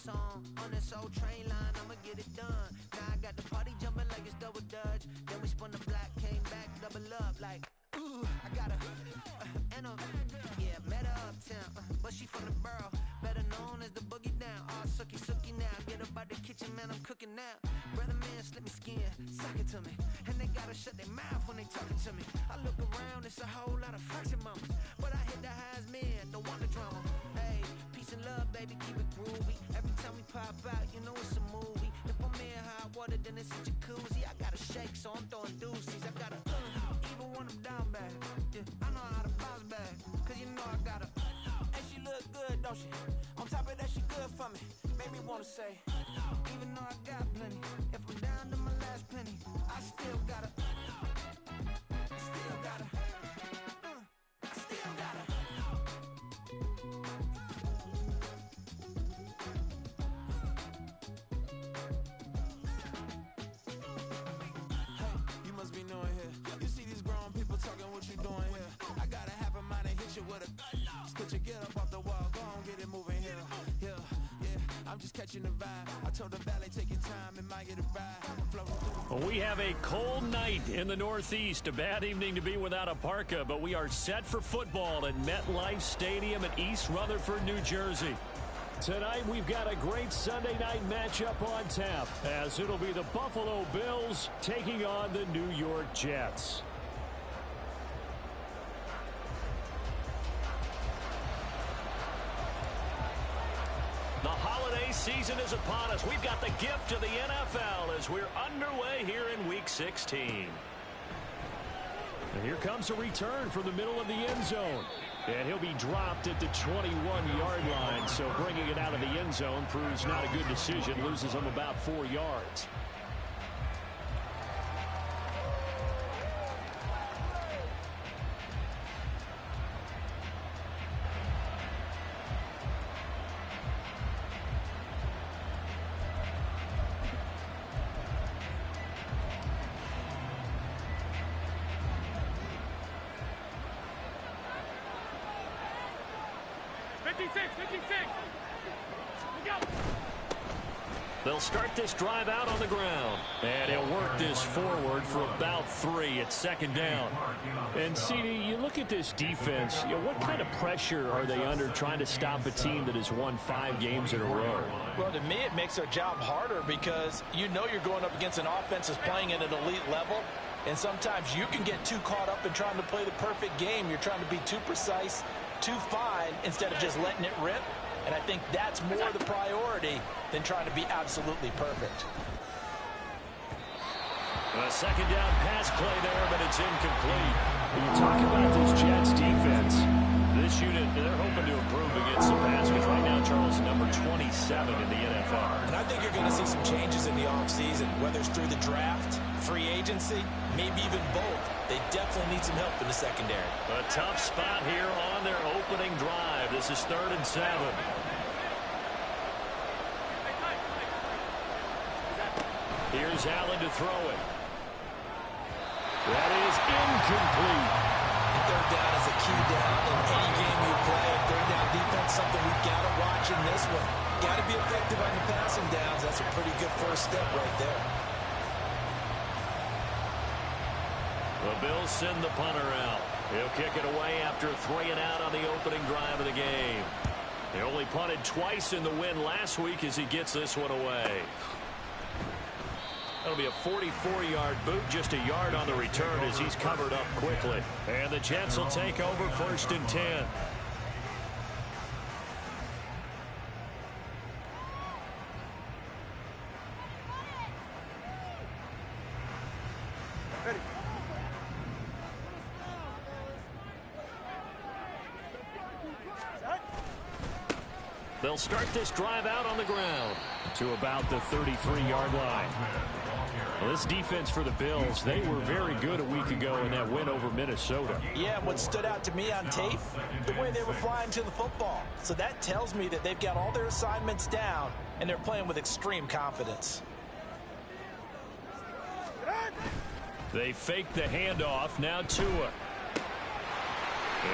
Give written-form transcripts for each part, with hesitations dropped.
song on this old train line, I'ma get it done. Now I got the party jumping like it's double dutch. Then we spun the block, came back, double up like, ooh, I got a, and a, yeah, met her uptown, but she from the borough, better known as the boogie down. All sookie now, get up out the kitchen, man, I'm cooking now. Brother man, slip me skin, suck it to me, and they gotta shut their mouth when they talking to me. I look around, it's a whole lot of flexing mamas, but I hit the highs, man, don't want the drama. Hey, peace and love, baby, keep it groovy. Every time we pop out, you know it's a movie. If I'm in hot water, then it's a jacuzzi. I gotta shake, so I'm throwing deuces. I gotta, even when I'm down bad, yeah, I know how to bounce back, cause you know I gotta, and she look good, don't she? On top of that, she good for me. Made me wanna say, even though I got plenty, if I'm down to my last penny, I still gotta, I still gotta, I still gotta. Hey, you must be new in here. You see these grown people talking, what you doing here? I gotta have a mind and hit you with a, could you get up off the wall, go on, get it moving here. Yeah, I'm just catching the vibe. I told the valet, take your time, it might get a ride. Well, we have a cold night in the Northeast. A bad evening to be without a parka, but we are set for football at MetLife Stadium in East Rutherford, New Jersey. Tonight, we've got a great Sunday night matchup on tap, as it'll be the Buffalo Bills taking on the New York Jets. The holiday season is upon us. We've got the gift of the NFL as we're underway here in Week 16. And here comes a return from the middle of the end zone. And he'll be dropped at the 21-yard line. So bringing it out of the end zone proves not a good decision. Loses him about 4 yards. They'll start this drive out on the ground. And he'll work this forward for about 3 at second down. And, CD, you look at this defense, what kind of pressure are they under trying to stop a team that has won 5 games in a row? Well, to me, it makes their job harder because you know you're going up against an offense that's playing at an elite level. And sometimes you can get too caught up in trying to play the perfect game. You're trying to be too precise, too fine, instead of just letting it rip. And I think that's more the priority than trying to be absolutely perfect. A second down pass play there, but it's incomplete. When you talk about this Jets defense, this unit, they're hoping to improve against the pass, which right now, Charles, is number 27 in the NFL. And I think you're going to see some changes in the offseason, whether it's through the draft, free agency, maybe even both. They definitely need some help in the secondary. A tough spot here on their opening drive. This is 3rd and 7. Here's Allen to throw it. That is incomplete. Third down is a key down in any game you play. Third down defense, something we've got to watch in this one. Got to be effective on the passing downs. That's a pretty good first step right there. The Bills send the punter out. He'll kick it away after 3 and out on the opening drive of the game. They only punted twice in the win last week as he gets this one away. That'll be a 44-yard boot, just a yard on the return as he's covered up quickly. And the Jets will take over 1st and 10. Ready. They'll start this drive out on the ground to about the 33-yard line. Well, this defense for the Bills, they were very good a week ago in that win over Minnesota. Yeah, what stood out to me on tape, the way they were flying to the football. So that tells me that they've got all their assignments down, and they're playing with extreme confidence. They fake the handoff, now Tua. And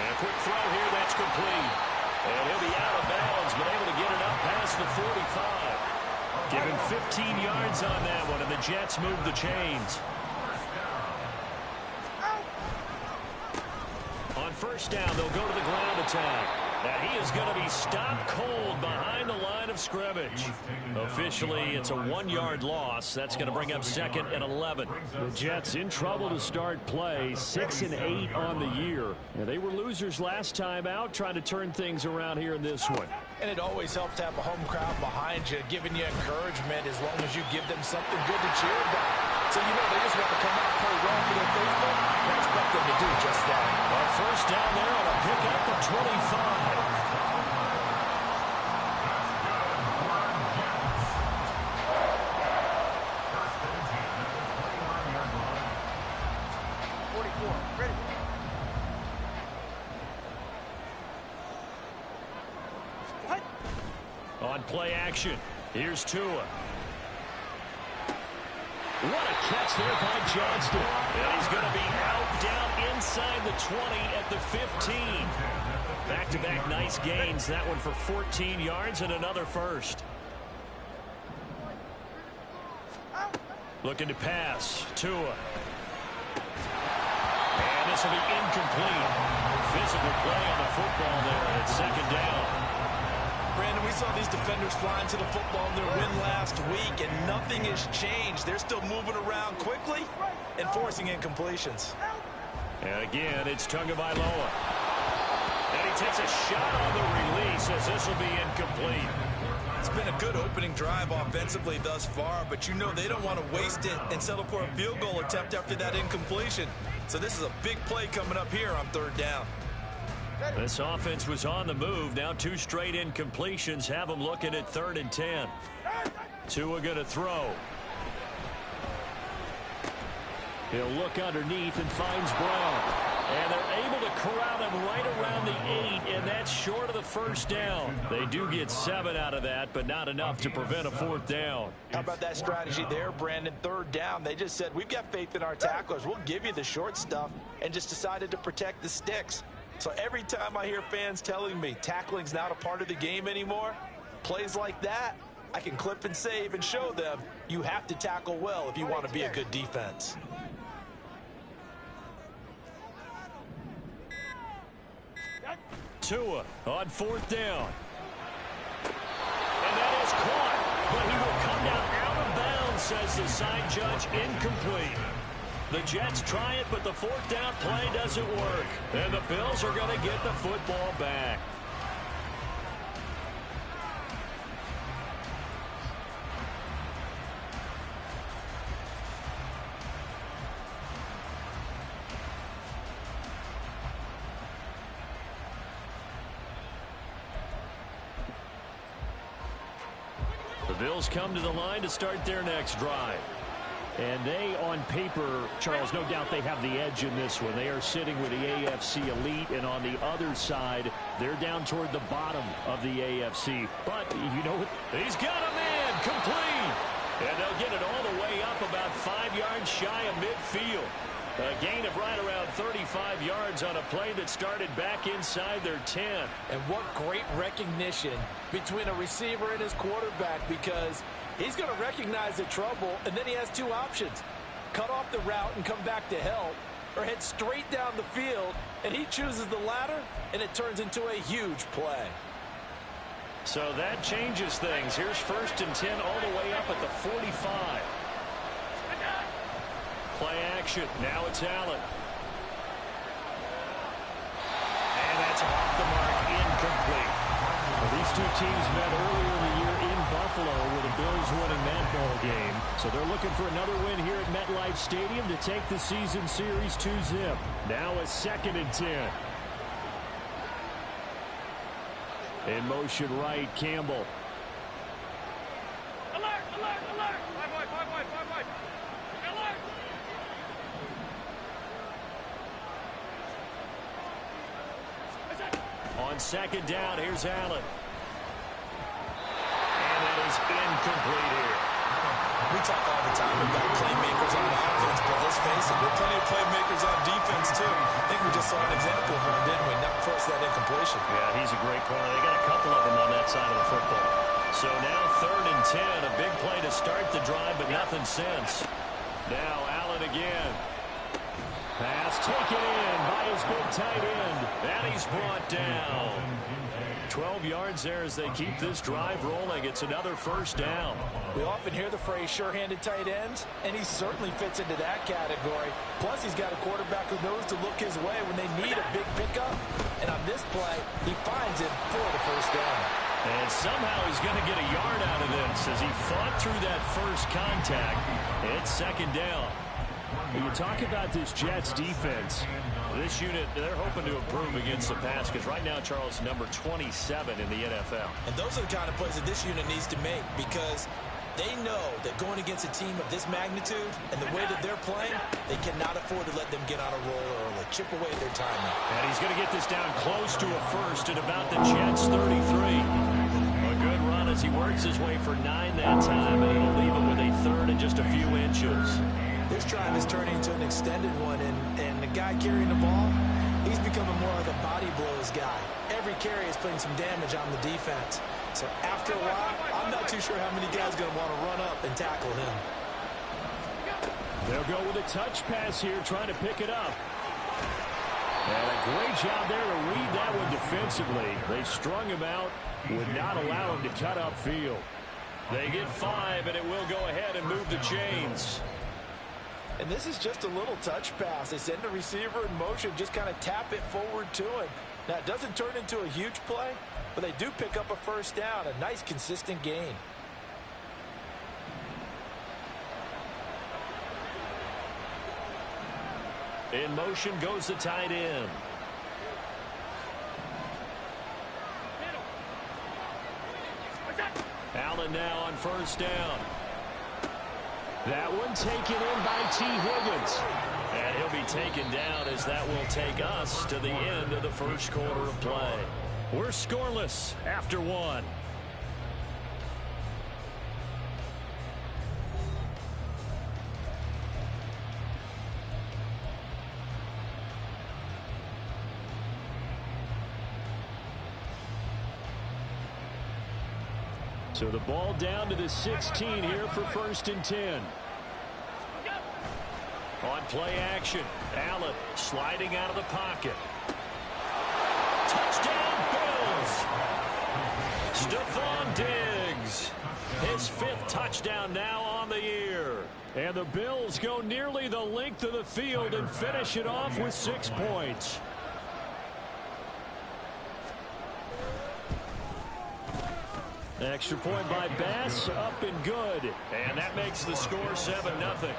a quick throw here, that's complete. And he'll be out of bounds, but able to get it up past the 40 45. Given 15 yards on that one, and the Jets move the chains. On first down, they'll go to the ground attack. And he is going to be stopped cold behind the line of scrimmage. Officially, it's a 1-yard loss. That's going to bring up 2nd and 11. The Jets in trouble to start play, 6-8 on the year. And they were losers last time out, trying to turn things around here in this one. And it always helps to have a home crowd behind you, giving you encouragement as long as you give them something good to cheer about. So you know they just want to come out and play well for their faithful. I expect them to do just that. A first down there on a pickup of 25. On play action, here's Tua. What a catch there by Johnston. And he's going to be out down inside the 20 at the 15. Back-to-back nice gains. That one for 14 yards and another first. Looking to pass. Tua. And this will be incomplete. Physical play on the football there at 2nd down. Brandon, we saw these defenders flying to the football in their win last week, and nothing has changed. They're still moving around quickly and forcing incompletions. And again, it's Tagovailoa. And he takes a shot on the release as this will be incomplete. It's been a good opening drive offensively thus far, but you know they don't want to waste it and settle for a field goal attempt after that incompletion. So this is a big play coming up here on 3rd down. This offense was on the move. Now 2 straight incompletions have them looking at 3rd and 10. Tua going to throw. He'll look underneath and finds Brown. And they're able to corral him right around the 8, and that's short of the first down. They do get 7 out of that, but not enough to prevent a 4th down. How about that strategy there, Brandon? 3rd down, they just said, we've got faith in our tacklers. We'll give you the short stuff, and just decided to protect the sticks. So every time I hear fans telling me tackling's not a part of the game anymore, plays like that, I can clip and save and show them you have to tackle well if you want to be a good defense. Tua on 4th down. And that is caught, but he will come down out of bounds, says the side judge, incomplete. The Jets try it, but the 4th down play doesn't work. And the Bills are going to get the football back. The Bills come to the line to start their next drive. And they, on paper, Charles, no doubt they have the edge in this one. They are sitting with the AFC elite, and on the other side, they're down toward the bottom of the AFC. But, you know what? He's got a man complete. And they'll get it all the way up about 5 yards shy of midfield. A gain of right around 35 yards on a play that started back inside their 10. And what great recognition between a receiver and his quarterback, because he's going to recognize the trouble, and then he has 2 options. Cut off the route and come back to help, or head straight down the field, and he chooses the latter, and it turns into a huge play. So that changes things. Here's 1st and 10 all the way up at the 45. Play action. Now it's Allen. And that's off the mark, incomplete. Well, these 2 teams met earlier in the year in Buffalo with the Bills winning that ball game. So they're looking for another win here at MetLife Stadium to take the season series 2-zip. Now a 2nd and 10. In motion right, Campbell. Alert, alert, alert! 5 wide, 5 wide, 5 wide. Alert! On 2nd down, here's Allen. And that is incomplete here. We talk all the time about playmakers on offense, but let's face it, there are plenty of playmakers on defense, too. I think we just saw an example of one, didn't we? Not force that incompletion. Yeah, he's a great corner. They got a couple of them on that side of the football. So now 3rd and 10, a big play to start the drive, but nothing since. Now Allen again. Pass taken in by his big tight end, and he's brought down. 12 yards there as they keep this drive rolling. It's another first down. We often hear the phrase sure-handed tight ends, and he certainly fits into that category. Plus, he's got a quarterback who knows to look his way when they need a big pickup. And on this play, he finds him for the first down. And somehow he's going to get a yard out of this as he fought through that first contact. It's 2nd down. When you talk about this Jets defense, this unit, they're hoping to improve against the pass because right now, Charles, number 27 in the NFL. And those are the kind of plays that this unit needs to make because they know that going against a team of this magnitude and the way that they're playing, they cannot afford to let them get on a roll early, chip away at their timing. And he's going to get this down close to a first at about the Jets' 33. A good run as he works his way for 9 that time, and it'll leave him with a 3rd and just a few inches. This drive is turning into an extended one, and the guy carrying the ball, he's becoming more like a body blows guy. Every carry is putting some damage on the defense. So after a while, I'm not too sure how many guys are going to want to run up and tackle him. They'll go with a touch pass here, trying to pick it up. And a great job there to read that one defensively. They strung him out, would not allow him to cut upfield. They get 5, and it will go ahead and move the chains. And this is just a little touch pass. They send the receiver in motion, just kind of tap it forward to him. Now, it doesn't turn into a huge play, but they do pick up a first down, a nice, consistent gain. In motion goes the tight end. Allen now on first down. That one taken in by T. Higgins. And he'll be taken down as that will take us to the end of the first quarter of play. We're scoreless after 1. So the ball down to the 16 here for 1st and 10. On play action, Allen sliding out of the pocket. Touchdown, Bills! Stephon Diggs, his 5th touchdown now on the year. And the Bills go nearly the length of the field and finish it off with 6 points. Extra point by Bass, up and good. And that makes the score 7-0.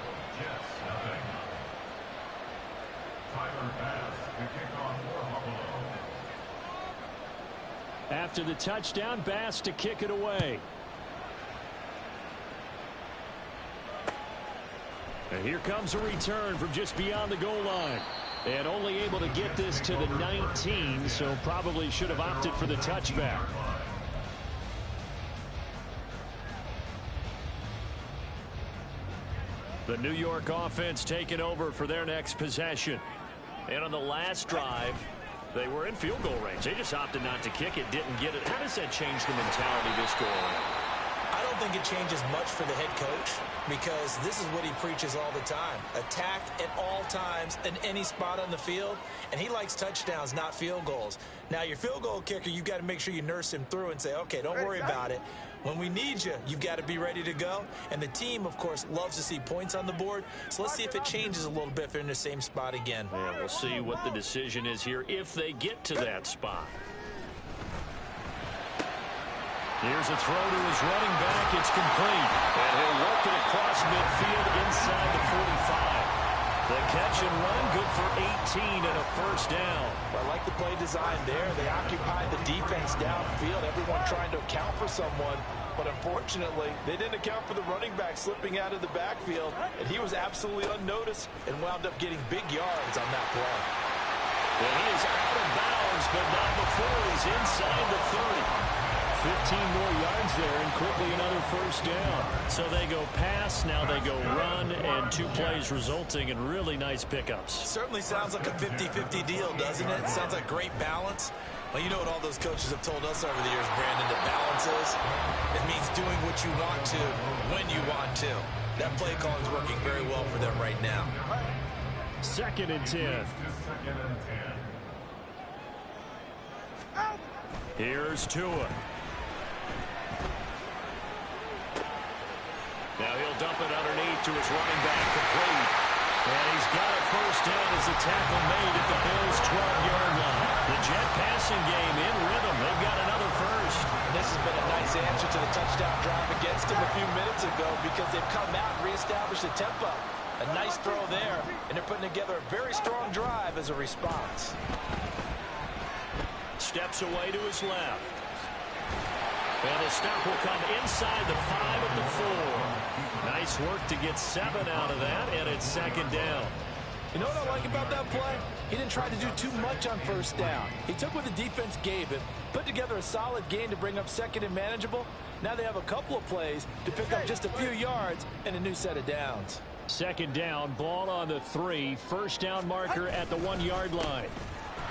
After the touchdown, Bass to kick it away. And here comes a return from just beyond the goal line. And only able to get this to the 19, so probably should have opted for the touchback. The New York offense taking over for their next possession. And on the last drive, they were in field goal range. They just opted not to kick it, didn't get it. How does that change the mentality this goal around? I don't think it changes much for the head coach because this is what he preaches all the time. Attack at all times in any spot on the field, and he likes touchdowns, not field goals. Now, your field goal kicker, you've got to make sure you nurse him through and say, okay, don't worry about it. When we need you, you've got to be ready to go. And the team, of course, loves to see points on the board. So let's see if it changes a little bit if they're in the same spot again. Yeah, we'll see what the decision is here if they get to that spot. Here's a throw to his running back. It's complete. And he'll work it across midfield inside the 45. The catch and run, good for 18 and a first down. I like the play design there. They occupied the defense downfield, everyone trying to account for someone. But unfortunately, they didn't account for the running back slipping out of the backfield. And he was absolutely unnoticed and wound up getting big yards on that play. And he is out of bounds, but not before he's inside the 30. 15 more yards there and quickly another first down. So they go pass, now they go run, and 2 plays resulting in really nice pickups. Certainly sounds like a 50-50 deal, doesn't it? Sounds like great balance. Well, you know what all those coaches have told us over the years, Brandon, that balance is? It means doing what you want to when you want to. That play calling is working very well for them right now. 2nd and 10. Here's Tua. Now he'll dump it underneath to his running back, complete. And he's got it first down as the tackle made at the Bills' 12-yard line. The Jet passing game in rhythm. They've got another first. This has been a nice answer to the touchdown drive against him a few minutes ago because they've come out and reestablished the tempo. A nice throw there, and they're putting together a very strong drive as a response. Steps away to his left. And the stop will come inside the 5 at the 4. Nice work to get 7 out of that, and it's 2nd down. You know what I like about that play? He didn't try to do too much on first down. He took what the defense gave him, put together a solid gain to bring up 2nd and manageable. Now they have a couple of plays to pick up just a few yards and a new set of downs. 2nd down, ball on the 3, first down marker at the 1-yard line.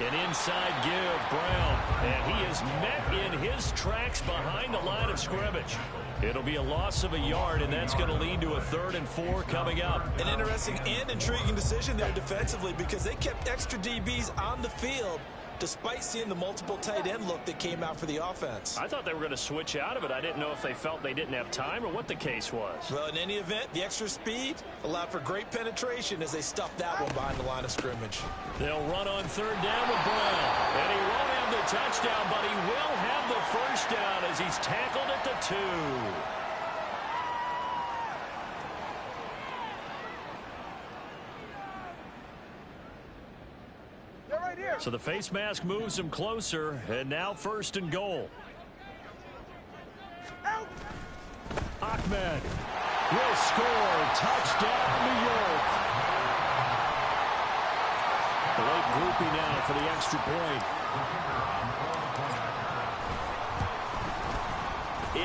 An inside give, Brown, and he is met in his tracks behind the line of scrimmage. It'll be a loss of a yard, and that's going to lead to a 3rd and 4 coming up. An interesting and intriguing decision there defensively because they kept extra DBs on the field despite seeing the multiple tight end look that came out for the offense. I thought they were going to switch out of it. I didn't know if they felt they didn't have time or what the case was. Well, in any event, the extra speed allowed for great penetration as they stuffed that one behind the line of scrimmage. They'll run on 3rd down with Brown. And he won't have the touchdown, but he will have the first down as he's tackled at the 2. So the face mask moves him closer, and now 1st and goal. Ahmed will score. Touchdown, New York. Blake groupie now for the extra point.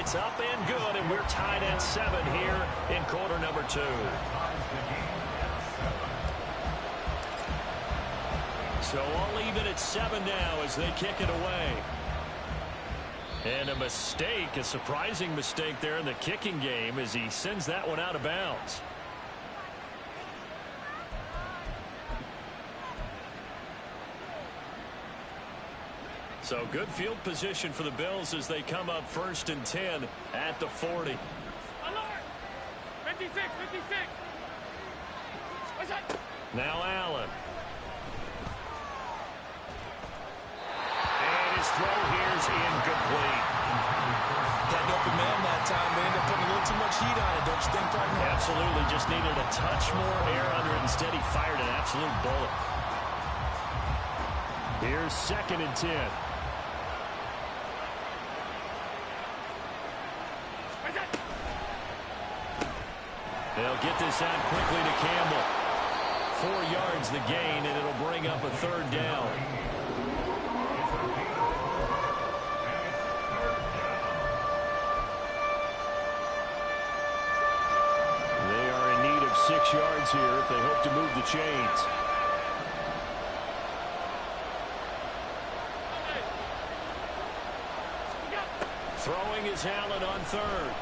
It's up and good, and we're tied at 7 here in quarter number 2. So all even at 7 now as they kick it away. And a mistake, a surprising mistake there in the kicking game as he sends that one out of bounds. So good field position for the Bills as they come up 1st and 10 at the 40. Alert! 56, 56. What's that? Now Allen. And his throw here's incomplete. Had an open man that time, but ended up putting a little too much heat on it, don't you think, partner? Absolutely. Just needed a touch more air under it. Instead, he fired an absolute bullet. Here's 2nd and 10. They'll get this out quickly to Campbell. 4 yards the gain, and it'll bring up a 3rd down. They are in need of 6 yards here if they hope to move the chains. Throwing is Allen on 3rd.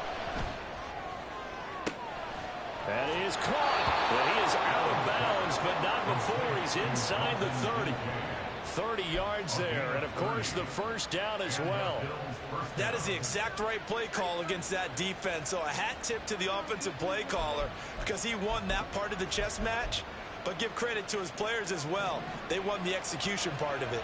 That is caught. Well, he is out of bounds, but not before he's inside the 30. 30 yards there, and of course the first down as well. That is the exact right play call against that defense. So a hat tip to the offensive play caller because he won that part of the chess match. But give credit to his players as well. They won the execution part of it.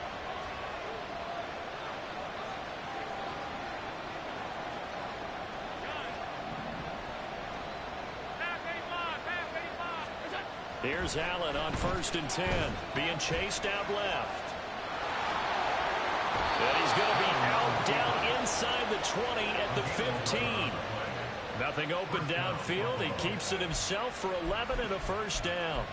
Here's Allen on 1st and 10, being chased out left. And he's going to be out down inside the 20 at the 15. Nothing open downfield. He keeps it himself for 11 and a first down.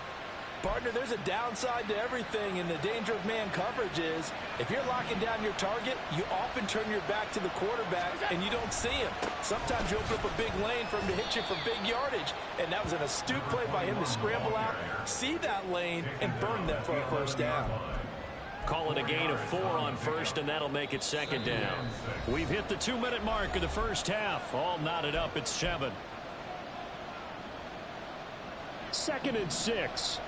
Partner, there's a downside to everything, and the danger of man coverage is if you're locking down your target, you often turn your back to the quarterback and you don't see him. Sometimes you open up a big lane for him to hit you for big yardage, and that was an astute play by him to scramble out, see that lane, and burn them for a first down. Call it a gain of 4 on first, and that'll make it second down. We've hit the 2-minute mark of the first half. All knotted up at 7. 2nd and 6.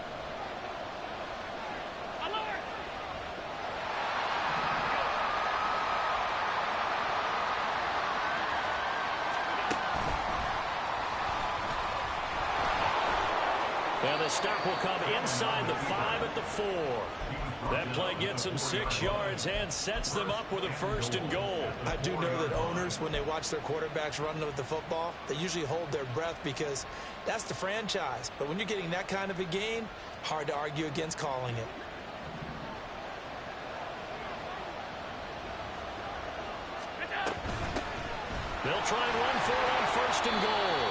And the stop will come inside the 5 at the 4. That play gets them 6 yards and sets them up with a 1st and goal. I do know that owners, when they watch their quarterbacks run with the football, they usually hold their breath because that's the franchise. But when you're getting that kind of a gain, hard to argue against calling it. They'll try and run for it on 1st and goal.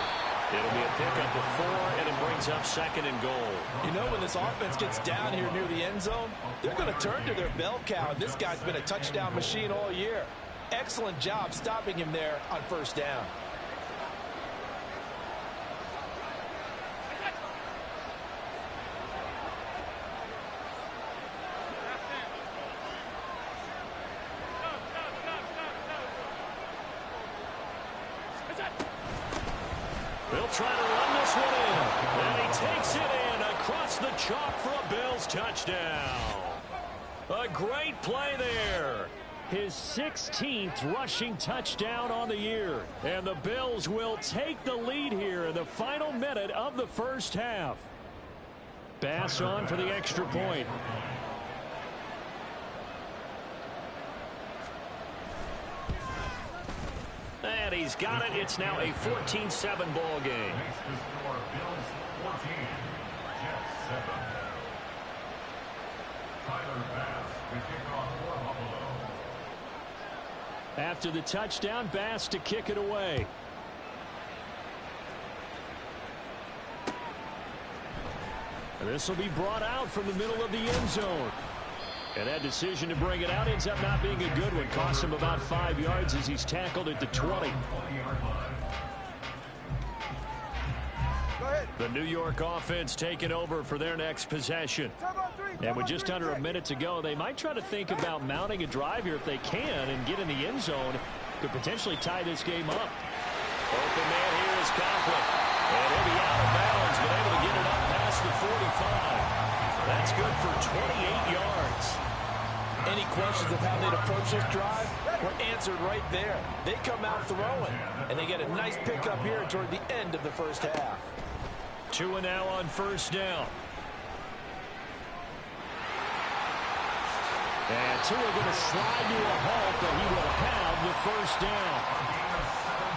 It'll be a pickup of 4, and it brings up 2nd and goal. You know, when this offense gets down here near the end zone, they're going to turn to their bell cow. This guy's been a touchdown machine all year. Excellent job stopping him there on 1st down. They'll try to run this one in. And he takes it in across the chalk for a Bills touchdown. A great play there. His 16th rushing touchdown on the year. And the Bills will take the lead here in the final minute of the first half. Bass on for the extra point. And he's got it. It's now a 14-7 ball game. After the touchdown, Bass to kick it away. This will be brought out from the middle of the end zone. And that decision to bring it out ends up not being a good one. Costs him about 5 yards as he's tackled at the 20. The New York offense taking over for their next possession. And with just under a minute to go, they might try to think about mounting a drive here if they can and get in the end zone. Could potentially tie this game up. Open man here is Conklin. And he'll be out of bounds, but able to get it up past the 45. That's good for 28 yards. Any questions of how they'd approach this drive were answered right there. They come out throwing, and they get a nice pickup here toward the end of the first half. 2 and now on 1st down. And Tua going to slide to a halt, but he will have the 1st down.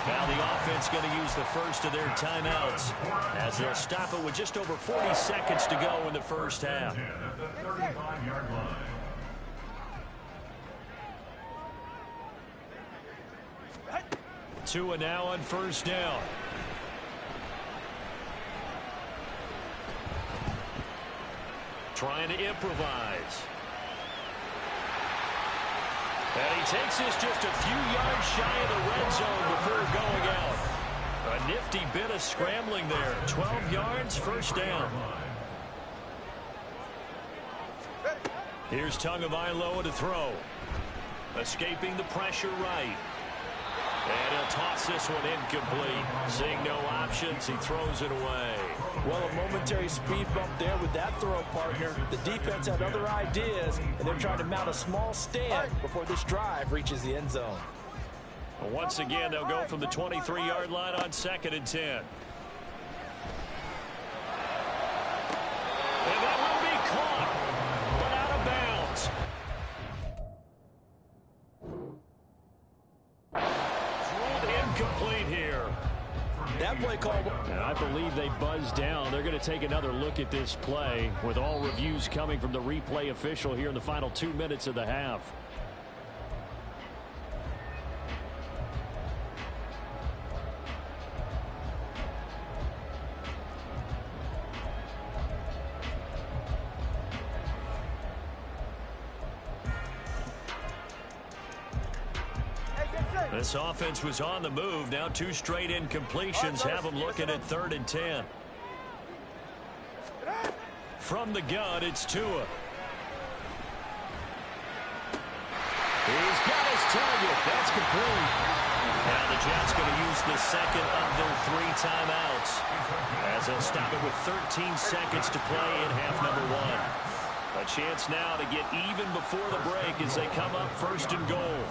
Now the offense going to use the first of their timeouts as they'll stop it with just over 40 seconds to go in the first half. 2 and now on 1st down. Trying to improvise. And he takes this just a few yards shy of the red zone before going out. A nifty bit of scrambling there. 12 yards, 1st down. Here's Tagovailoa to throw. Escaping the pressure right. And he'll toss this one incomplete. Seeing no options, he throws it away. Well, a momentary speed bump there with that throw, partner. The defense had other ideas, and they're trying to mount a small stand before this drive reaches the end zone. Well, once again, they'll go from the 23-yard line on 2nd and 10. And that will be caught, but out of bounds. Incomplete here. That play call. And I believe they buzzed down. They're going to take another look at this play with all reviews coming from the replay official here in the final 2 minutes of the half. This offense was on the move. Now 2 straight incompletions have them looking at 3rd and 10. From the gun, it's Tua. He's got his target. That's complete. Now the Jets going to use the second of their 3 timeouts, as they'll stop it with 13 seconds to play in half number 1. A chance now to get even before the break as they come up 1st and goal.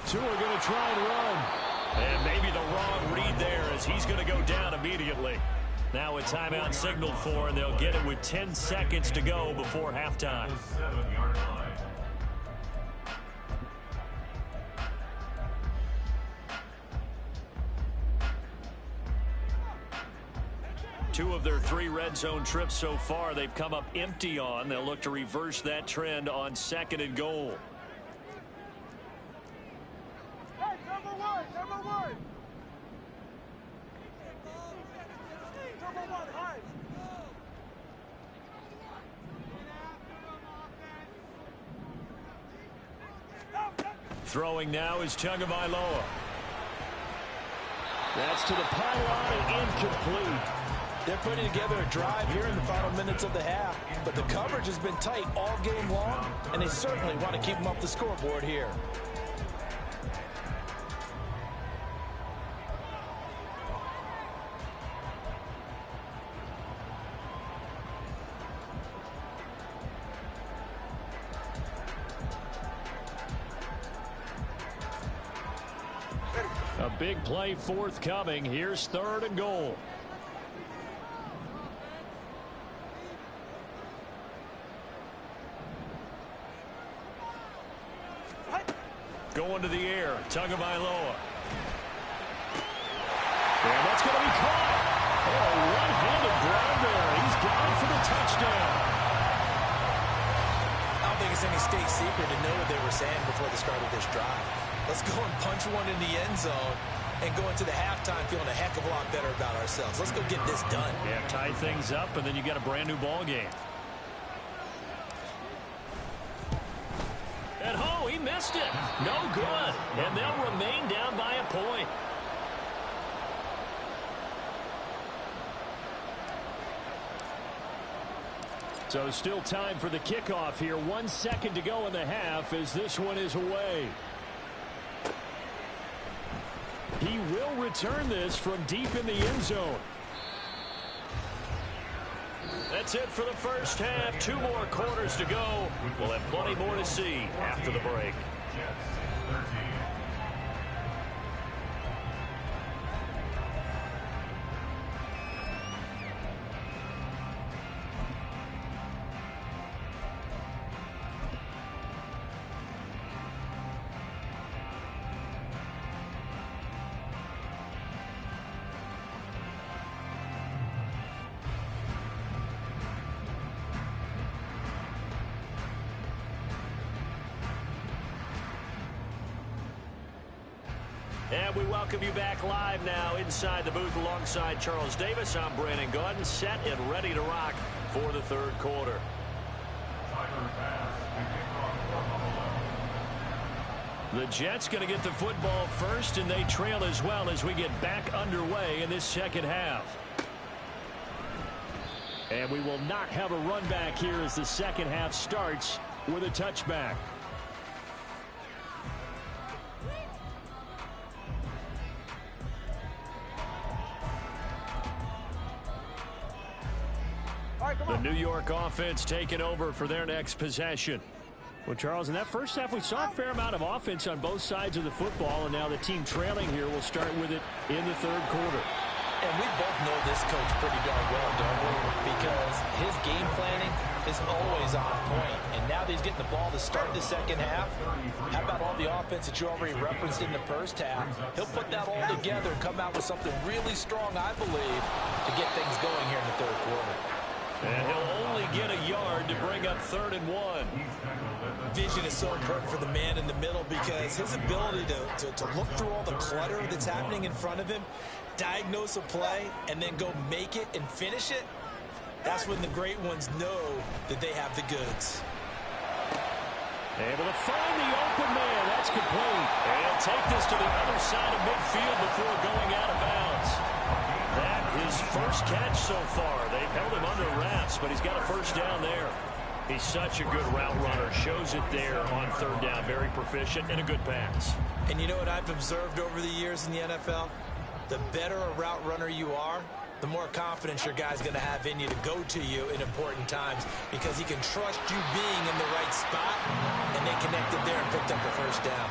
Tua going to try and run. And maybe the wrong read there, as he's going to go down immediately. Now a timeout signaled for, and they'll get it with 10 seconds to go before halftime. 7-yard line. Two of their 3 red zone trips so far, they've come up empty on. They'll look to reverse that trend on 2nd and goal. Hey, number one. Number one, high. Throwing now is Tagovailoa. That's to the pylon and incomplete. They're putting together a drive here in the final minutes of the half, but the coverage has been tight all game long, and they certainly want to keep them up the scoreboard here. A big play forthcoming. Here's 3rd and goal. Going to the air, Tagovailoa. And that's going to be caught. Oh, one-handed grab there. He's gone for the touchdown. I don't think it's any state secret to know what they were saying before the start of this drive. Let's go and punch one in the end zone and go into the halftime feeling a heck of a lot better about ourselves. Let's go get this done. Yeah, tie things up, and then you got a brand new ball game. And oh, he missed it. No good. And they'll remain down by a point. So still time for the kickoff here. 1 second to go in the half as this one is away. He will return this from deep in the end zone. That's it for the first half. 2 more quarters to go. We'll have plenty more to see after the break. Jets 13. And we welcome you back live now inside the booth alongside Charles Davis. I'm Brandon Gordon, set and ready to rock for the 3rd quarter. The Jets going to get the football first, and they trail as well as we get back underway in this second half. And we will not have a run back here as the second half starts with a touchback. The New York offense taking over for their next possession. Well, Charles, in that first half, we saw a fair amount of offense on both sides of the football, and now the team trailing here will start with it in the 3rd quarter. And we both know this coach pretty darn well, don't we? Because his game planning is always on point. And now that he's getting the ball to start the second half, how about all the offense that you already referenced in the first half? He'll put that all together and come out with something really strong, I believe, to get things going here in the 3rd quarter. And he'll only get a yard to bring up 3rd and 1. Vision is so important for the man in the middle because his ability to look through all the clutter that's happening in front of him, diagnose a play, and then go make it and finish it, that's when the great ones know that they have the goods. Able to find the open man. That's complete. And he'll take this to the other side of midfield before going out of bounds. That is first catch so far. They've held him under wraps, but he's got a first down there. He's such a good route runner. Shows it there on third down. Very proficient and a good pass. And you know what I've observed over the years in the NFL? The better a route runner you are, the more confidence your guy's going to have in you to go to you in important times because he can trust you being in the right spot, and they connected there and picked up the first down.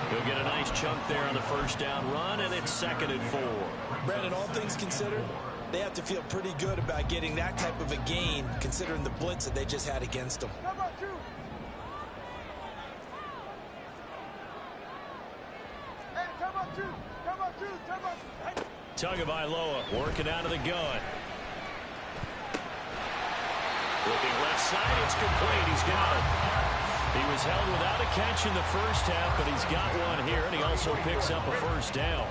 He'll get a nice chunk there on the first down run, and it's 2nd and 4. Brandon, all things considered, they have to feel pretty good about getting that type of a gain considering the blitz that they just had against them. Tagovailoa working out of the gun. Looking left side, it's complete. He's got it. He was held without a catch in the first half, but he's got one here, and he also picks up a first down.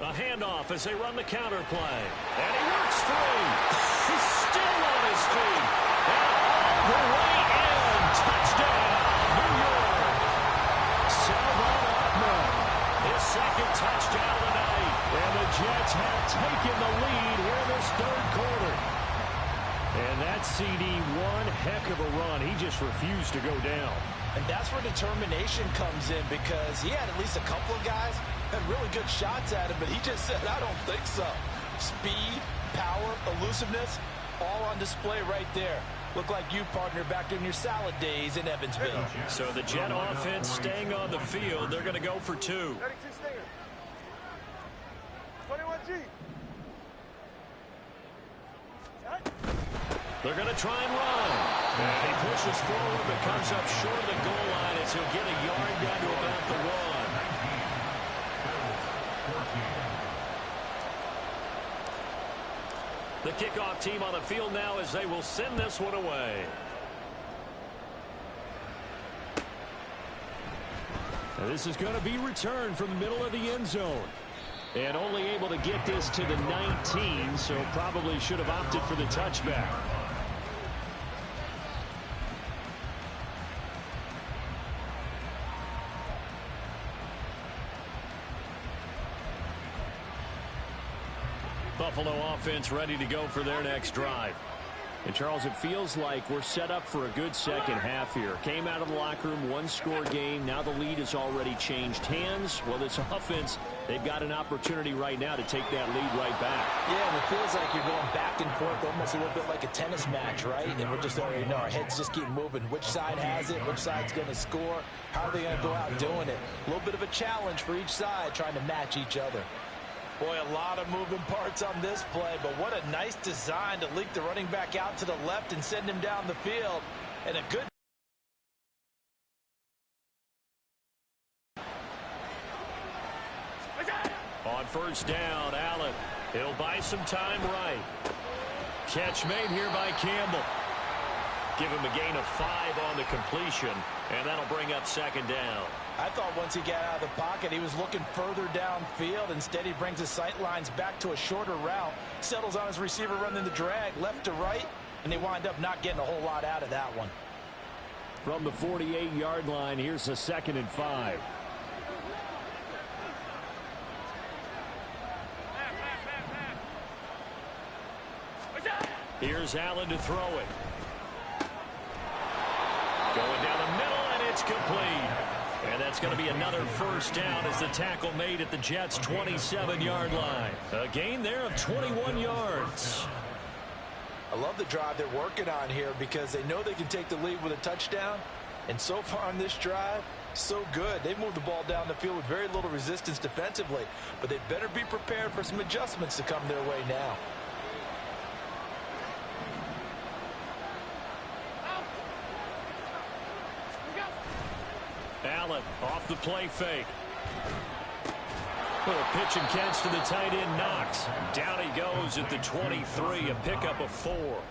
A handoff as they run the counter play. And he works free. He's still on his feet. And all the way in. Touchdown, New York. Salvon Ahmed, his second touchdown of the night. And the Jets have taken the lead here in this third quarter. And that CD, one heck of a run. He just refused to go down. And that's where determination comes in because he had at least a couple of guys had really good shots at him, but he just said, I don't think so. Speed, power, elusiveness, all on display right there. Look like you, partner, back in your salad days in Evansville. So the Jet offense staying on the field. They're going to go for 2. 32 Stinger. 21G. They're going to try and run. And he pushes forward but comes up short of the goal line as he'll get a yard down to about the 1. The kickoff team on the field now as they will send this one away. And this is going to be returned from the middle of the end zone. And only able to get this to the 19, so probably should have opted for the touchback. Buffalo offense ready to go for their next drive. And, Charles, it feels like we're set up for a good second half here. Came out of the locker room, one-score game. Now the lead has already changed hands. Well, this offense, they've got an opportunity right now to take that lead right back. Yeah, and it feels like you're going back and forth almost a little bit like a tennis match, right? And we're just already know our heads just keep moving. Which side has it? Which side's going to score? How are they going to go out doing it? A little bit of a challenge for each side trying to match each other. Boy, a lot of moving parts on this play, but what a nice design to leak the running back out to the left and send him down the field. And a good on first down, Allen. He'll buy some time right. Catch made here by Campbell. Give him a gain of 5 on the completion, and that'll bring up 2nd down. I thought once he got out of the pocket, he was looking further downfield. Instead, he brings his sight lines back to a shorter route, settles on his receiver running the drag left to right, and they wind up not getting a whole lot out of that one. From the 48-yard line, here's a 2nd and 5. Here's Allen to throw it. Going down the middle, and it's complete. And that's going to be another first down as the tackle made at the Jets' 27-yard line. A gain there of 21 yards. I love the drive they're working on here because they know they can take the lead with a touchdown. And so far on this drive, so good. They moved the ball down the field with very little resistance defensively. But they better be prepared for some adjustments to come their way now. Allen off the play fake. Little pitch and catch to the tight end, Knox. Down he goes at the 23, a pickup of 4.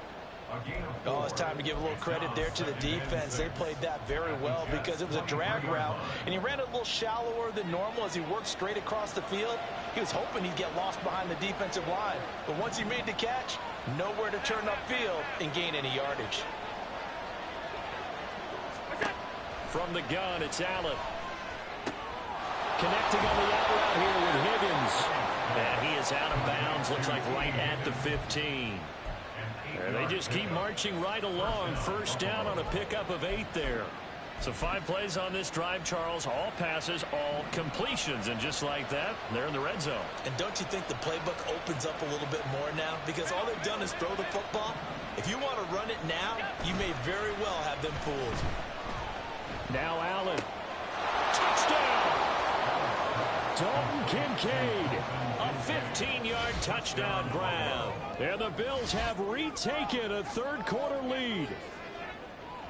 Oh, it's time to give a little credit there to the defense. They played that very well because it was a drag route, and he ran it a little shallower than normal as he worked straight across the field. He was hoping he'd get lost behind the defensive line, but once he made the catch, Nowhere to turn upfield and gain any yardage. From the gun, it's Allen. Connecting on the out route here with Higgins. And he is out of bounds, looks like right at the 15. And they just keep marching right along. First down on a pickup of 8 there. So 5 plays on this drive, Charles. All passes, all completions. And just like that, they're in the red zone. And don't you think the playbook opens up a little bit more now? Because all they've done is throw the football. If you want to run it now, you may very well have them fooled. Now Allen. Touchdown! Dalton Kincaid. A 15-yard touchdown grab. And the Bills have retaken a third-quarter lead.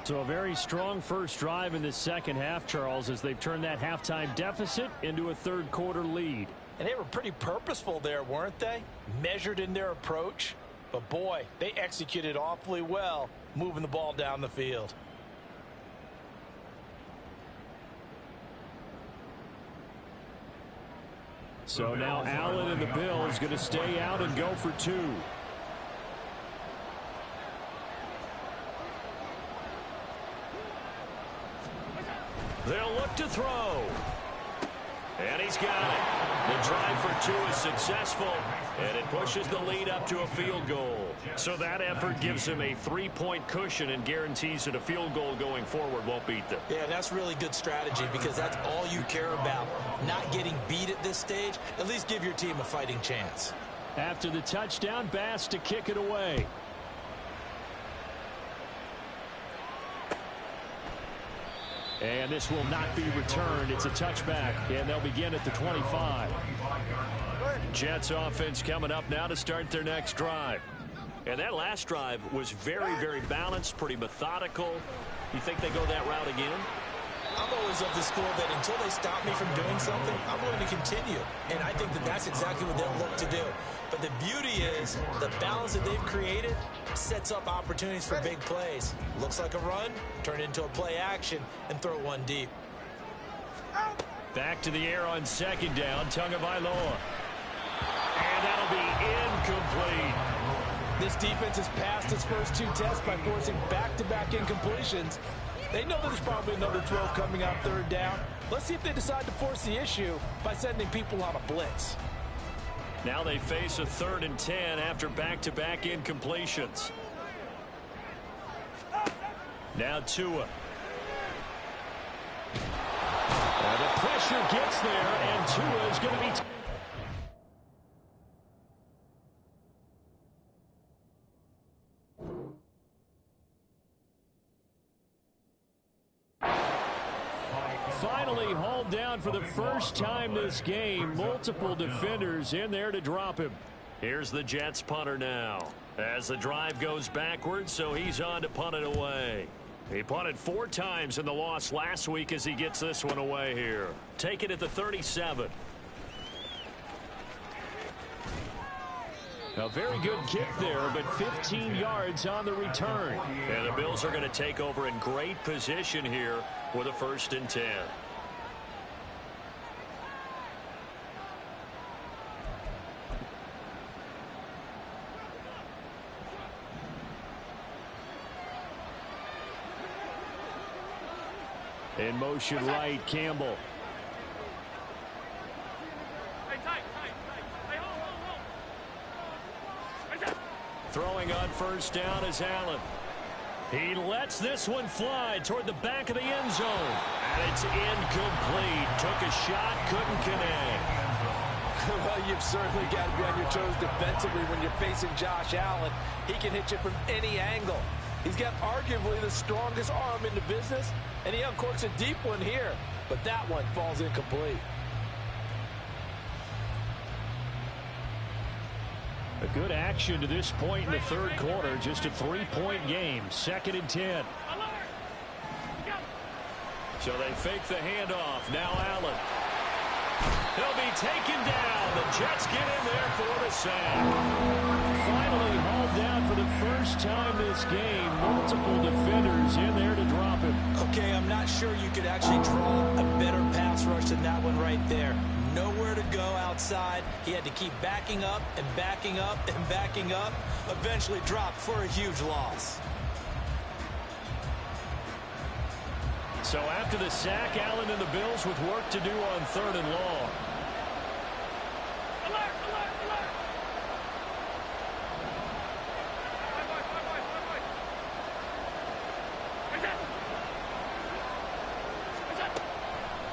So a very strong first drive in the second half, Charles, as they've turned that halftime deficit into a third-quarter lead. And they were pretty purposeful there, weren't they? Measured in their approach. But, boy, they executed awfully well moving the ball down the field. So now Allen and the Bills going to stay out and go for 2. They'll look to throw. And he's got it. The drive for 2 is successful, and it pushes the lead up to a field goal. So that effort gives him a 3-point cushion and guarantees that a field goal going forward won't beat them. Yeah, that's really good strategy because that's all you care about. Not getting beat at this stage, at least give your team a fighting chance. After the touchdown, Bass to kick it away. And this will not be returned. It's a touchback, and they'll begin at the 25. Jets offense coming up now to start their next drive. And that last drive was very, very balanced, pretty methodical. You think they go that route again? I'm always of the school that until they stop me from doing something, I'm going to continue. And I think that that's exactly what they'll look to do. But the beauty is the balance that they've created sets up opportunities for big plays. Looks like a run, turn it into a play action, and throw one deep. Back to the air on second down, Tagovailoa. And that'll be incomplete. This defense has passed its first 2 tests by forcing back-to-back incompletions. They know there's probably another throw coming out third down. Let's see if they decide to force the issue by sending people on a blitz. Now they face a 3rd and 10 after back-to-back incompletions. Now Tua. And the pressure gets there, and Tua is going to be... Finally hauled down for the first time this game. Multiple defenders in there to drop him. Here's the Jets punter now. As the drive goes backwards, so he's on to punt it away. He punted 4 times in the loss last week as he gets this one away here. Take it at the 37. A very good kick there, but 15 yards on the return. And the Bills are going to take over in great position here with a 1st and 10. In motion right, Campbell. Throwing on first down is Allen. He lets this one fly toward the back of the end zone. And it's incomplete. Took a shot, couldn't connect. Well, you've certainly got to be on your toes defensively when you're facing Josh Allen. He can hit you from any angle. He's got arguably the strongest arm in the business, and he uncorks a deep one here. But that one falls incomplete. A good action to this point in the third quarter. Just a 3-point game. 2nd and 10. So they fake the handoff. Now Allen. He'll be taken down. The Jets get in there for the sack. Finally hauled down for the first time this game. Multiple defenders in there to drop him. Okay, I'm not sure you could actually draw a better pass rush than that one right there. Nowhere to go outside. He had to keep backing up and backing up and backing up. Eventually dropped for a huge loss. So after the sack, Allen and the Bills with work to do on 3rd and long. Alert, alert, alert.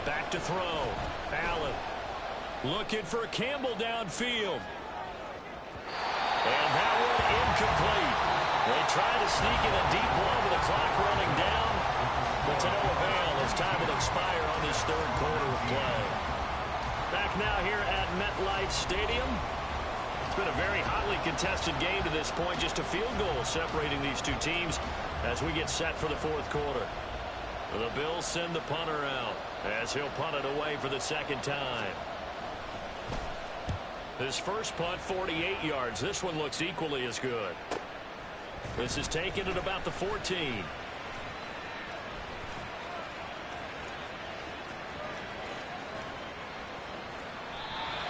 Back to throw. Allen looking for Campbell downfield. And that one incomplete. They try to sneak in a deep ball with the clock running down. But to no avail as time will expire on this 3rd quarter of play. Back now here at MetLife Stadium. It's been a very hotly contested game to this point. Just a field goal separating these two teams as we get set for the 4th quarter. The Bills send the punter out as he'll punt it away for the 2nd time. His first punt, 48 yards. This one looks equally as good. This is taken at about the 14.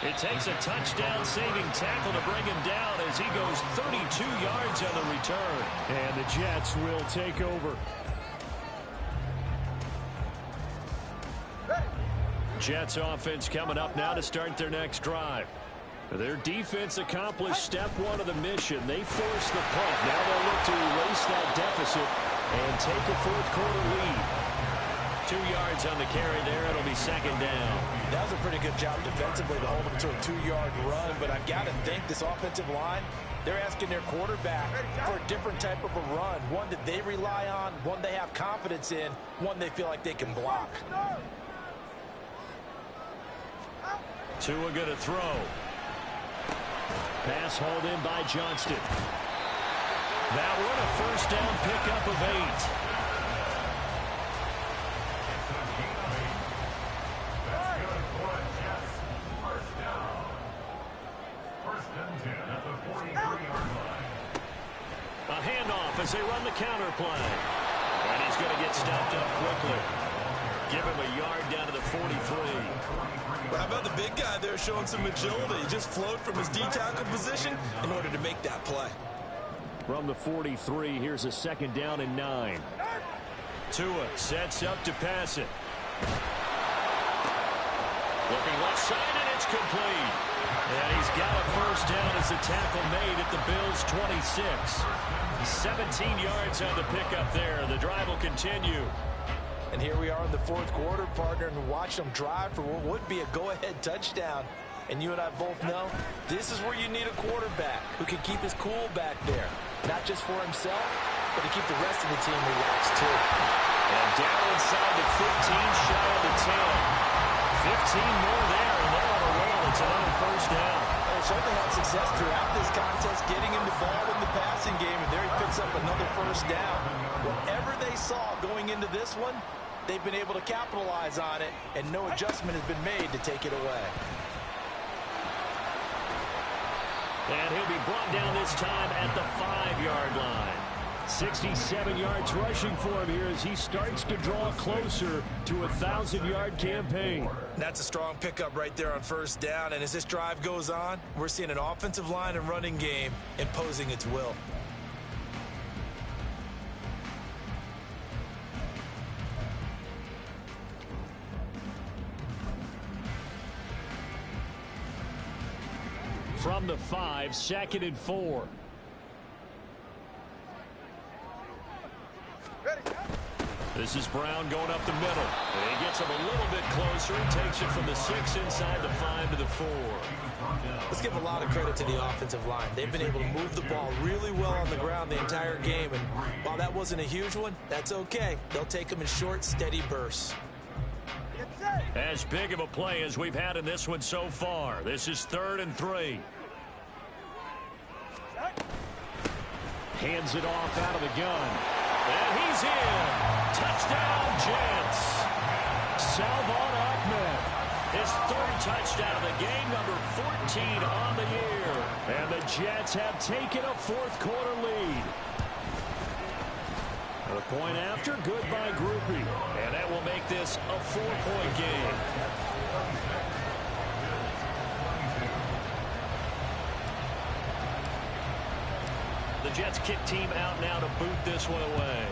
It takes a touchdown-saving tackle to bring him down as he goes 32 yards on the return. And the Jets will take over. Jets offense coming up now to start their next drive. Their defense accomplished step 1 of the mission. They forced the punt. Now they'll look to erase that deficit and take a 4th quarter lead. 2 yards on the carry there. It'll be 2nd down. That was a pretty good job defensively to hold them to a 2-yard run, but I've got to think this offensive line, they're asking their quarterback for a different type of a run, one that they rely on, one they have confidence in, one they feel like they can block. Tua going to throw. Pass hauled in by Johnston. That one a 1st down pickup of 8. A handoff as they run the counter play. And he's going to get stopped up quickly. Give him a yard down to the 43. How about the big guy there showing some agility? He just flowed from his D-tackle position in order to make that play. From the 43, here's a 2nd down and 9. Tua sets up to pass it. Looking left side, and it's complete. And he's got a 1st down as the tackle made at the Bills' 26. 17 yards on the pickup there. The drive will continue. And here we are in the 4th quarter, partner, and watch them drive for what would be a go-ahead touchdown. And you and I both know this is where you need a quarterback who can keep his cool back there. Not just for himself, but to keep the rest of the team relaxed, too. And down inside the 15, shy of the 10. 15 more there, and they're on a roll. It's another 1st down. They certainly had success throughout this contest, getting him the ball in the passing game, and there he picks up another 1st down. Whatever they saw going into this one, they've been able to capitalize on it, and no adjustment has been made to take it away. And he'll be brought down this time at the 5-yard line. 67 yards rushing for him here as he starts to draw closer to a 1,000-yard campaign. That's a strong pickup right there on 1st down, and as this drive goes on, we're seeing an offensive line and running game imposing its will. From the 5, 2nd and 4. This is Brown going up the middle. And he gets him a little bit closer and takes it from the 6 inside the 5 to the 4. Let's give a lot of credit to the offensive line. They've been able to move the ball really well on the ground the entire game. And while that wasn't a huge one, that's okay. They'll take them in short, steady bursts. As big of a play as we've had in this one so far. This is 3rd and 3. Hands it off out of the gun. And he's in. Touchdown, Jets. Salvon Ahmed. His 3rd touchdown of the game, number 14 on the year. And the Jets have taken a 4th quarter lead. A point after, good by Groupie. And that will make this a 4-point game. the Jets kick team out now to boot this one away.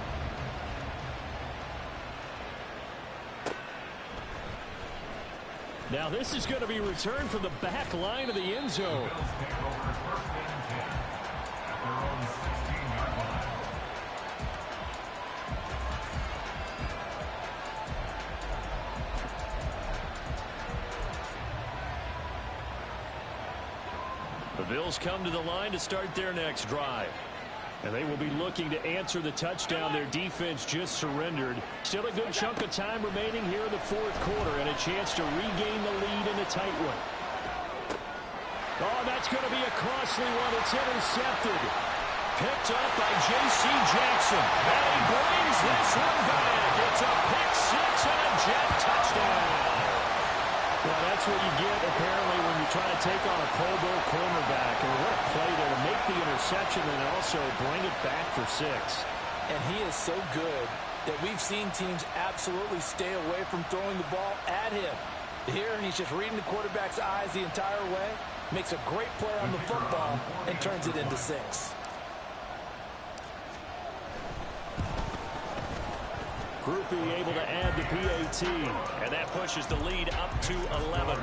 Now this is going to be returned from the back line of the end zone. The Bills come to the line to start their next drive. And they will be looking to answer the touchdown their defense just surrendered. Still a good chunk of time remaining here in the fourth quarter and a chance to regain the lead in a tight one. Oh, that's going to be a costly one. It's intercepted. Picked up by J.C. Jackson. And he brings this one back. It's a pick six and a Jet touchdown. Well, that's what you get, apparently, when you try to take on a Pro Bowl cornerback. And what a play there to make the interception and also bring it back for 6. And he is so good that we've seen teams absolutely stay away from throwing the ball at him. Here, he's just reading the quarterback's eyes the entire way, makes a great play on the football, and turns it into 6. Group B able to add the PAT. And that pushes the lead up to 11.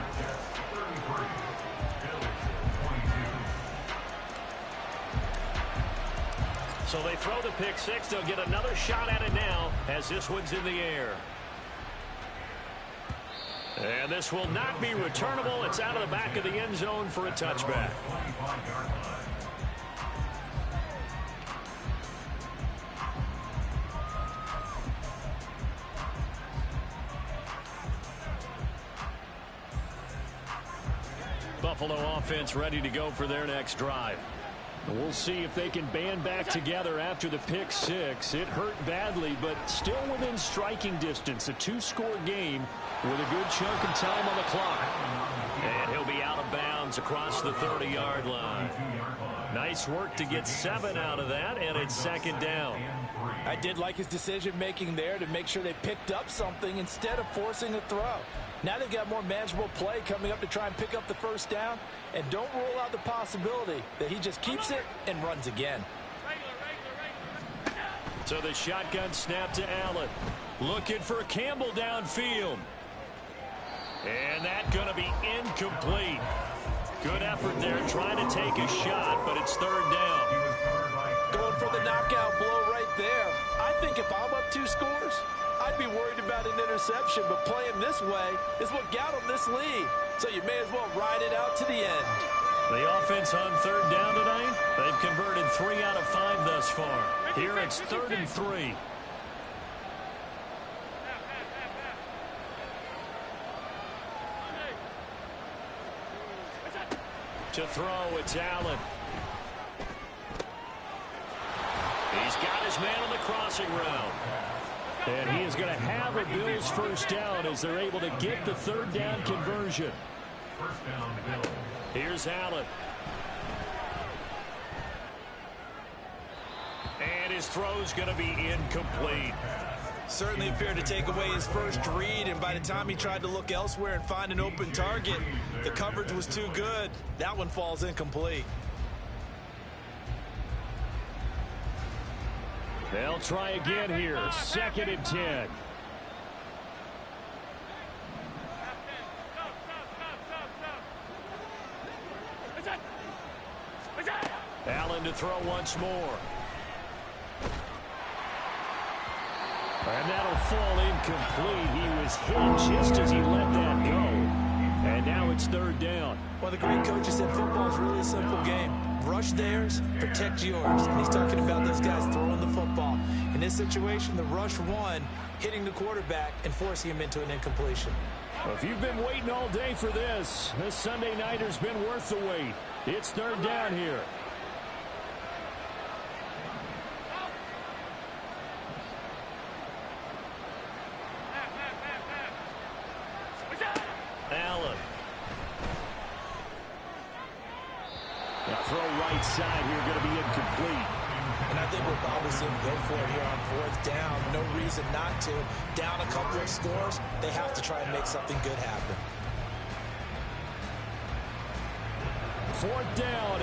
So they throw the pick six. They'll get another shot at it now as this one's in the air. And this will not be returnable. It's out of the back of the end zone for a touchback. Buffalo offense ready to go for their next drive. We'll see if they can band back together after the pick six. It hurt badly, but still within striking distance. A 2-score game with a good chunk of time on the clock. And he'll be out of bounds across the 30-yard line. Nice work to get 7 out of that, and it's second down. I did like his decision-making there to make sure they picked up something instead of forcing a throw. Now they've got more manageable play coming up to try and pick up the first down. And don't rule out the possibility that he just keeps it and runs again. So the shotgun snap to Allen. Looking for Campbell downfield. And that's going to be incomplete. Good effort there trying to take a shot, but it's third down. Going for the knockout blow right there. I think if I'm up 2 scores, I'd be worried about an interception, but playing this way is what got them this lead. So you may as well ride it out to the end. The offense on third down tonight, they've converted 3 out of 5 thus far. Here it's 3rd and 3. To throw, it's Allen. He's got his man on the crossing route. And he is going to have a Bills first down as they're able to get the 3rd down conversion. Here's Allen. And his throw's going to be incomplete. Certainly appeared to take away his first read, and by the time he tried to look elsewhere and find an open target, the coverage was too good. That one falls incomplete. They'll try again here. 2nd and 10. Allen to throw once more. And that'll fall incomplete. He was hit just as he let that go. And now it's 3rd down. Well, the great coach said football is really a simple game. Rush theirs, protect yours. And he's talking about those guys throwing the football. In this situation, the rush won, hitting the quarterback and forcing him into an incompletion. Well, if you've been waiting all day for this Sunday nighter's been worth the wait. It's 3rd down here. Allen. Now throw right side here, going to be incomplete. And I think we'll probably see him go for it here on 4th down. No reason not to. Down a couple of scores, they have to try and make something good happen. 4th down,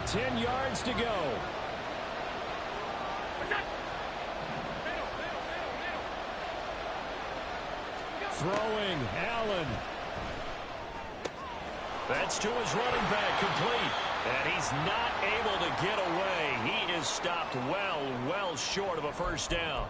10 yards to go. Throwing, Allen. That's to his running back, complete. And he's not able to get away. He is stopped well short of a first down.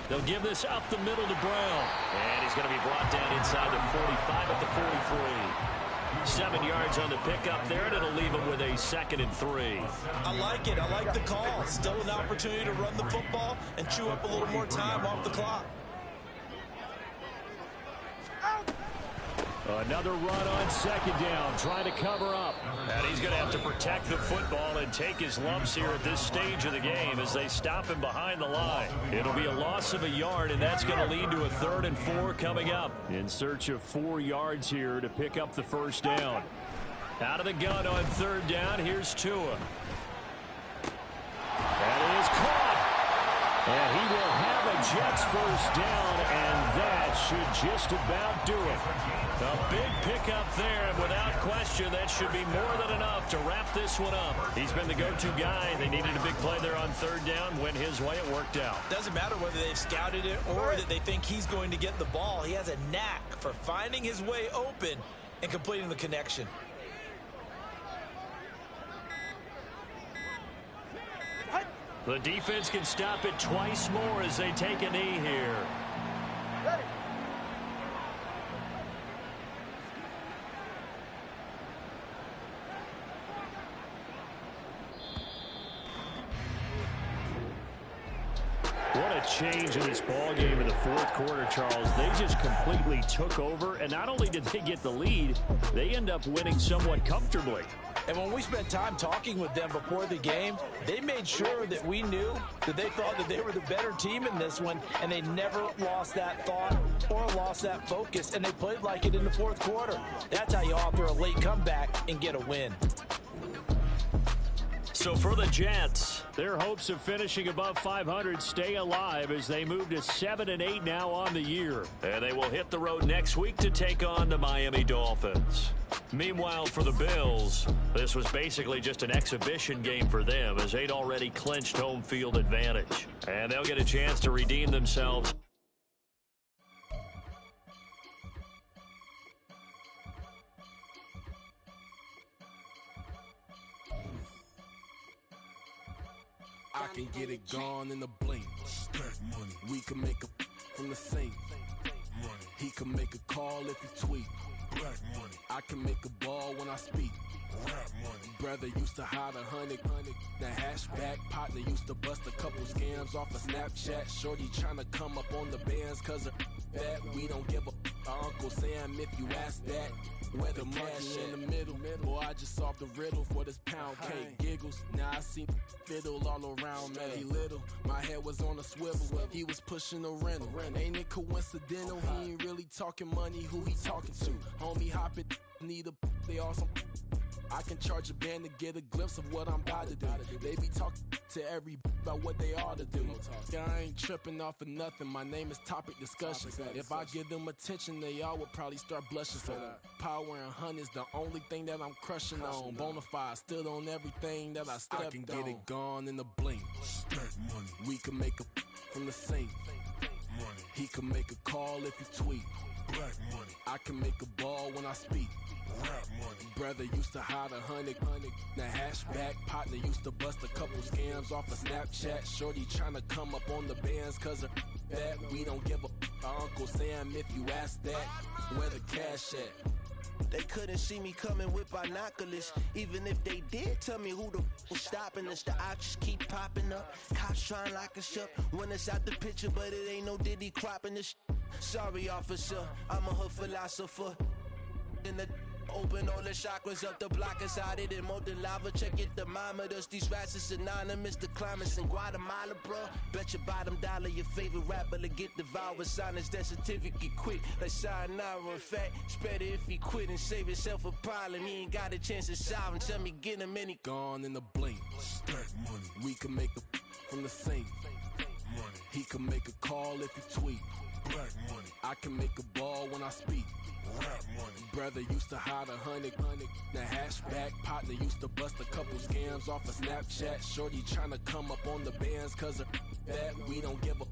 They'll give this up the middle to Brown. And he's going to be brought down inside the 45 at the 43. 7 yards on the pickup there, and it'll leave him with a 2nd and 3. I like it. I like the call. Still an opportunity to run the football and chew up a little more time off the clock. Another run on 2nd down, trying to cover up. And he's going to have to protect the football and take his lumps here at this stage of the game as they stop him behind the line. It'll be a loss of a yard, and that's going to lead to a 3rd and 4 coming up. In search of 4 yards here to pick up the first down. Out of the gun on 3rd down, here's Tua. That is caught. And he will have a Jets first down, and that should just about do it. A big pickup there, and without question, that should be more than enough to wrap this one up. He's been the go-to guy. They needed a big play there on 3rd down. Went his way, it worked out. Doesn't matter whether they've scouted it or that they think he's going to get the ball. He has a knack for finding his way open and completing the connection. The defense can stop it twice more as they take a knee here. What a change in this ball game in the 4th quarter, Charles. They just completely took over, and not only did they get the lead, they end up winning somewhat comfortably. And when we spent time talking with them before the game, they made sure that we knew that they thought that they were the better team in this one, and they never lost that thought or lost that focus, and they played like it in the 4th quarter. That's how you author a late comeback and get a win. So for the Jets, their hopes of finishing above 500 stay alive as they move to 7-8 now on the year. And they will hit the road next week to take on the Miami Dolphins. Meanwhile, for the Bills, this was basically just an exhibition game for them as they'd already clinched home field advantage. And they'll get a chance to redeem themselves. I can get it gone in a blink. Stack money. We can make a from the sink. Money. He can make a call if he tweet. Black money. I can make a ball when I speak. Rap money. Brother used to hide 100. The hashback partner used to bust a couple scams off of Snapchat. Shorty tryna come up on the bands cause of that. We don't give a Uncle Sam if you ask that. Where the money in the middle. Boy, I just solved the riddle for this pound cake. Giggles, now I see fiddle all around me. He little, my head was on a swivel. He was pushing a rental. Ain't it coincidental? He ain't really talking money. Who he talking to? Homie hopping, need a they awesome. I can charge a band to get a glimpse of what I'm about to do. They be talking to every about what they ought to do. I ain't tripping off of nothing. My name is Topic Discussion. If I give them attention, they all would probably start blushing. So power and hunt is the only thing that I'm crushing on. Bonafide stood on everything that I stepped on. I can get it gone in a blink. Stack money. We can make a from the sink. Money. He can make a call if he tweet. Black money. I can make a ball when I speak. Rap money. Brother used to hide 100. The hashback partner used to bust a couple scams off of Snapchat. Shorty tryna come up on the bands cause of that. We don't give a Uncle Sam if you ask that. Where the cash at? They couldn't see me coming with binoculars. Even if they did tell me who the was stopping us, the options keep popping up. Cops trying to lock us up when it's out the picture, but it ain't no Diddy cropping this. Sorry, officer, I'm a hood philosopher. In the open all the chakras up the block inside it and molten lava. Check it, thermometers. These rats is anonymous. The climates in Guatemala, bro. Bet your bottom dollar your favorite rapper to get devoured. Sign his death certificate quick. Like sayonara. In fact, it's better if he quit and save himself a problem. He ain't got a chance to solve and tell me get him any. Gone in a blink. Stack money. We can make a from the sink. Money. He can make a call if he tweet. Black money. I can make a ball when I speak. Rap money. Brother used to hide 100. The hatchback partner used to bust a couple scams off of Snapchat. Shorty tryna come up on the bands cause of that. We don't give a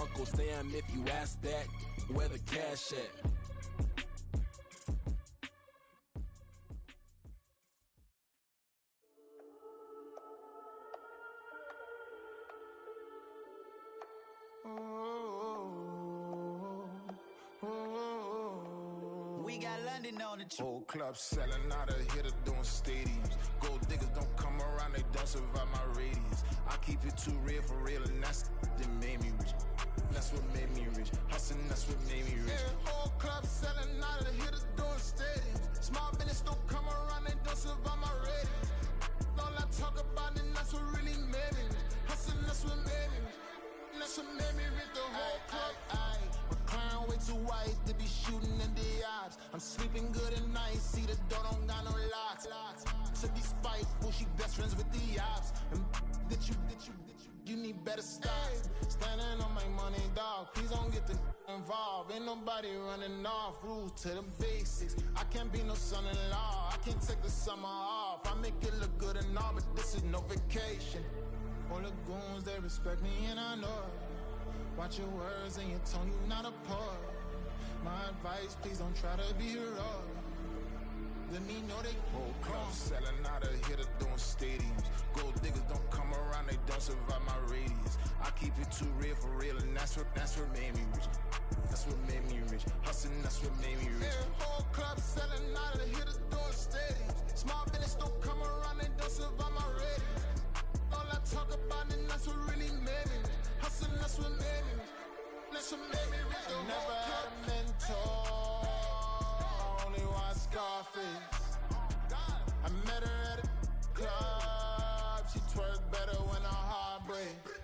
Uncle Sam if you ask that. Where the cash at? We got London on the trip. Whole club selling out of hitter doing stadiums. Gold diggers don't come around, they don't survive my radius. I keep it too real for real, and that's that made me rich. That's what made me rich. Hustling, that's what made me rich. Yeah, whole club selling out of hitters doing stadiums. Small business don't come around, they don't survive my radius. All I talk about, and that's what really made me rich. Hustling, that's what made me rich. That's what made me rich. The whole club. McLaren way too white to be shooting in the odds. I'm sleeping good at night, see the door don't got no locks. To be spiteful, she best friends with the ops. And you need better stop. Standing on my money, dog. Please don't get the involved. Ain't nobody running off. Rules to the basics. I can't be no son-in-law. I can't take the summer off. I make it look good and all, but this is no vacation. All the goons, they respect me and I know it. Watch your words and your tone, you not a part. My advice, please don't try to be heroic. Let me know they whole club selling out of hitter doing stadiums. Gold diggers don't come around, they don't survive my radius. I keep it too real for real, and that's what made me rich. That's what made me rich. Hustling, that's what made me rich. Yeah, whole club selling out of hitters doing stadiums. Small business don't come around, they don't survive my radius. All I talk about, and that's what really made me rich. Hustling, that's what made me rich. That's what made me rich. I never had a mentor, only one Scarface. I met her at a club, she twerk better when her heart breaks.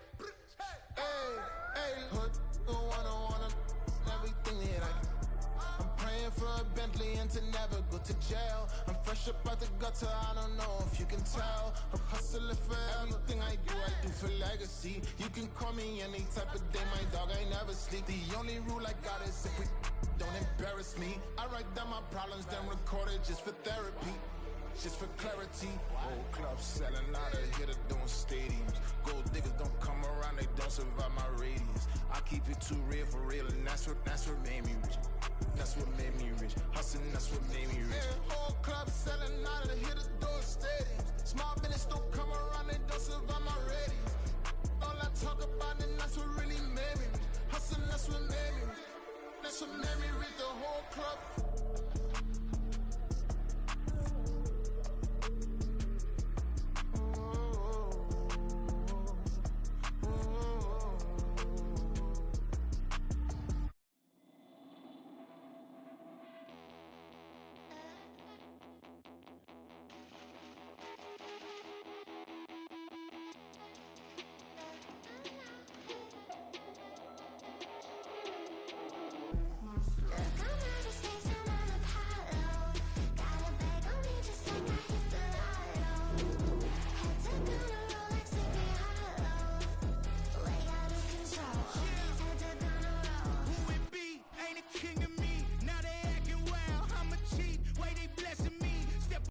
Hey, put the wanna everything that I'm praying for a Bentley and to never go to jail. I'm fresh up out the gutter, I don't know if you can tell. I'm hustling for everything I do for legacy. You can call me any type of day, my dog, I never sleep. The only rule I got is if we don't embarrass me. I write down my problems, then record it just for therapy. Just for clarity. Whole club selling out of hitter doing stadiums. Gold diggers don't come around, they don't survive my radius. I keep it too real for real, and that's what made me rich. That's what made me rich. Hustling, that's what made me rich. Yeah, whole club selling out of hitters doing stadiums. Small business don't come around, they don't survive my radius. All I talk about, and that's what really made me rich. Hustling, that's what made me rich. That's what made me rich. The whole club.